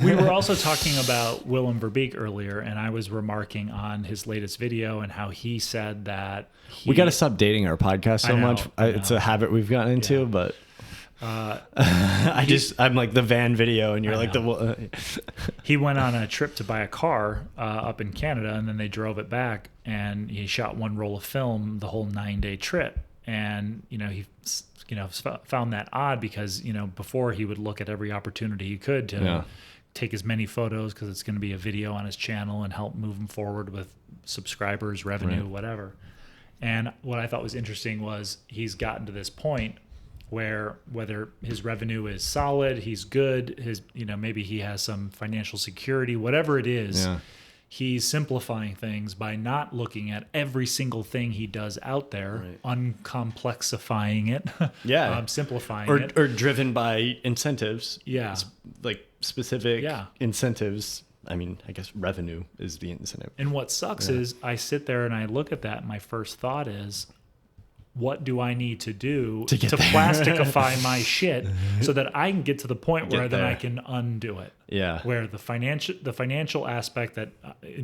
We were also talking about Willem Verbeek earlier, and I was remarking on his latest video and how he said that we got to stop dating our podcast so much. It's a habit we've gotten into, but I'm like the van video, and you're like he went on a trip to buy a car up in Canada, and then they drove it back, and he shot one roll of film the whole 9-day trip. And he found that odd because before he would look at every opportunity he could to take as many photos because it's going to be a video on his channel and help move him forward with subscribers, revenue, whatever. And what I thought was interesting was he's gotten to this point where whether his revenue is solid, he's good, maybe he has some financial security, whatever it is, he's simplifying things by not looking at every single thing he does out there, uncomplexifying it, simplifying it. Or driven by incentives. Yeah. Like specific incentives. I mean, I guess revenue is the incentive. And what sucks is I sit there and I look at that and my first thought is, what do I need to do to plasticify my shit so that I can get to the point where then I can undo it? Yeah. Where the financial aspect that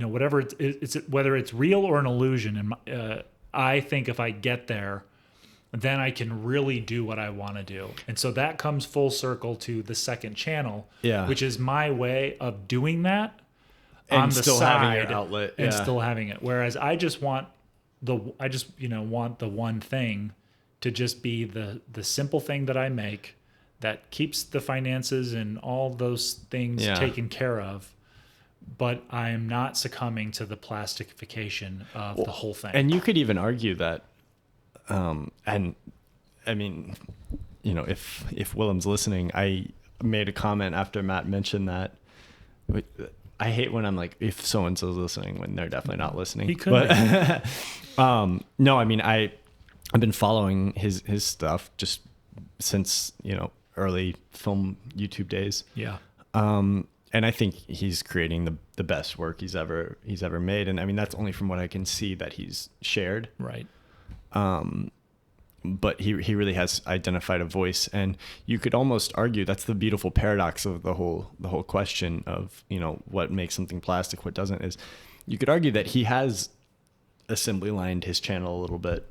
whatever it's whether it's real or an illusion, and I think if I get there, then I can really do what I want to do. And so that comes full circle to the second channel, which is my way of doing that and on the still side having your outlet and still having it. Whereas I just want want the one thing to just be the simple thing that I make that keeps the finances and all those things taken care of, but I am not succumbing to the plastification of the whole thing. And you could even argue that, and I mean, if Willem's listening, I made a comment after Matt mentioned that. I hate when I'm like, if so-and-so's listening, when they're definitely not listening. He could be. No, I mean, I've been following his stuff just since, early film YouTube days. Yeah. And I think he's creating the best work he's ever made. And I mean, that's only from what I can see that he's shared. Right. But he really has identified a voice, and you could almost argue that's the beautiful paradox of the whole question of what makes something plastic, what doesn't, is you could argue that he has assembly lined his channel a little bit.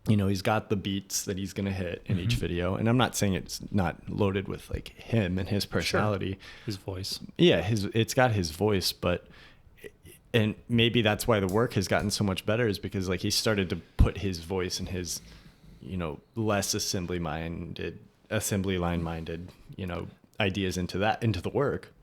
He's got the beats that he's going to hit in each video, and I'm not saying it's not loaded with like him and his personality, his voice. Yeah, it's got his voice, and maybe that's why the work has gotten so much better, is because like he started to put his voice and his less assembly line minded, ideas into the work.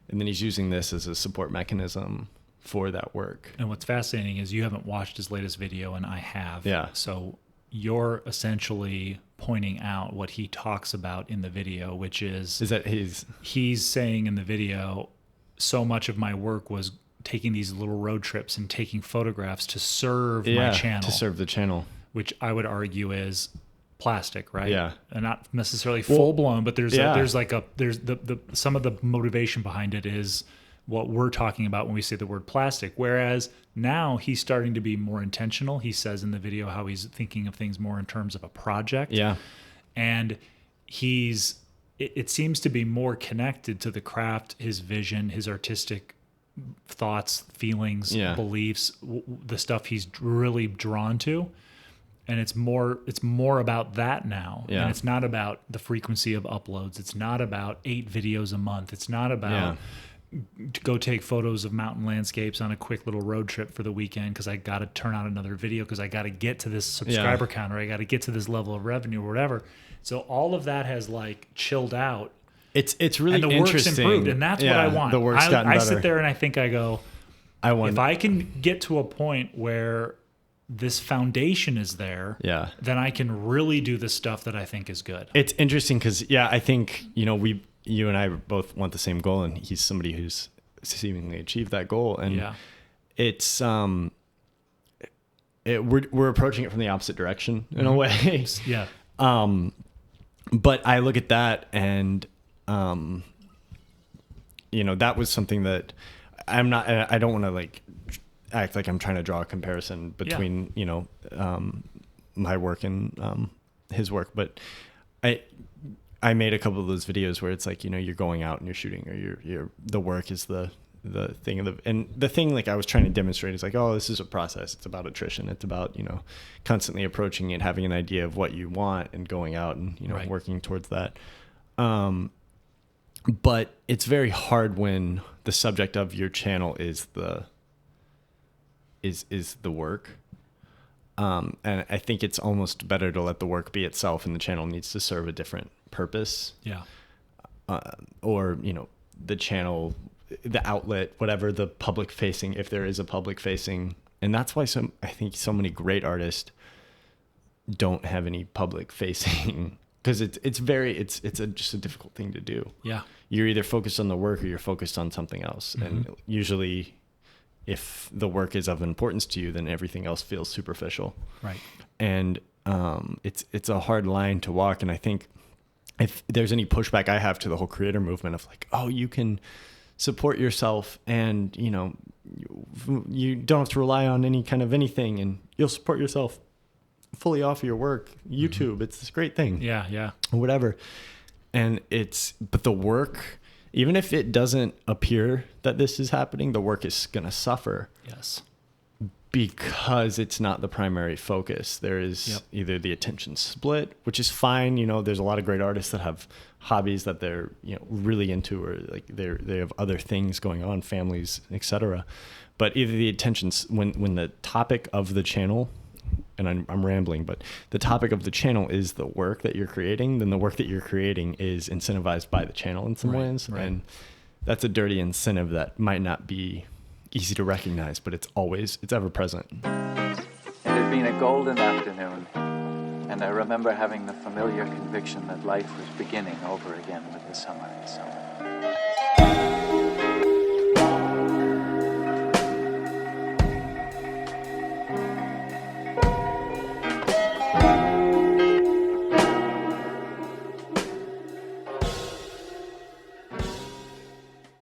And then he's using this as a support mechanism for that work. And what's fascinating is you haven't watched his latest video and I have. Yeah. So you're essentially pointing out what he talks about in the video, which is that he's saying in the video, so much of my work was taking these little road trips and taking photographs to serve my channel. To serve the channel. Which I would argue is plastic, right? Yeah. And not necessarily full blown, but there's some of the motivation behind it is what we're talking about when we say the word plastic. Whereas now he's starting to be more intentional. He says in the video how he's thinking of things more in terms of a project. Yeah. And it seems to be more connected to the craft, his vision, his artistic thoughts, feelings, beliefs, the stuff he's really drawn to. And it's more about that now. Yeah. And it's not about the frequency of uploads. It's not about 8 videos a month. It's not about to go take photos of mountain landscapes on a quick little road trip for the weekend because I got to turn out another video because I got to get to this subscriber count, or I got to get to this level of revenue or whatever. So all of that has like chilled out. It's really and the interesting. Work's improved, and that's what I want. The work's gotten better. I sit there and I think if I can get to a point where this foundation is there, then I can really do the stuff that I think is good. It's interesting because, I think, you and I both want the same goal, and he's somebody who's seemingly achieved that goal. And it's, we're approaching it from the opposite direction in a way. Yeah. But I look at that and, that was something that I don't want to like act like I'm trying to draw a comparison between, my work and his work. But I made a couple of those videos where it's like, you're going out and you're shooting, or you're the work is the thing and the thing like I was trying to demonstrate is like, oh, this is a process. It's about attrition. It's about, constantly approaching it, having an idea of what you want and going out and, Right. working towards that. But it's very hard when the subject of your channel is the work. And I think it's almost better to let the work be itself, and the channel needs to serve a different purpose. Yeah. Or, the channel, the outlet, whatever, the public facing, if there is a public facing. And that's why I think so many great artists don't have any public facing, because it's just a difficult thing to do. Yeah. You're either focused on the work or you're focused on something else. Mm-hmm. And usually if the work is of importance to you, then everything else feels superficial. Right. And it's a hard line to walk. And I think if there's any pushback I have to the whole creator movement of like, oh, you can support yourself and, you don't have to rely on any kind of anything, and you'll support yourself fully off of your work. YouTube, mm-hmm. It's this great thing. Yeah. Yeah. Or whatever. And but the work, even if it doesn't appear that this is happening, the work is going to suffer. Yes. Because it's not the primary focus. There is either the attention split, which is fine. There's a lot of great artists that have hobbies that they're, really into, or like they have other things going on, families, etc. But either the attention's when the topic of the channel, and I'm rambling, but the topic of the channel is the work that you're creating, then the work that you're creating is incentivized by the channel in some ways. Right. And that's a dirty incentive that might not be easy to recognize, but it's ever present. It had been a golden afternoon, and I remember having the familiar conviction that life was beginning over again with the summer.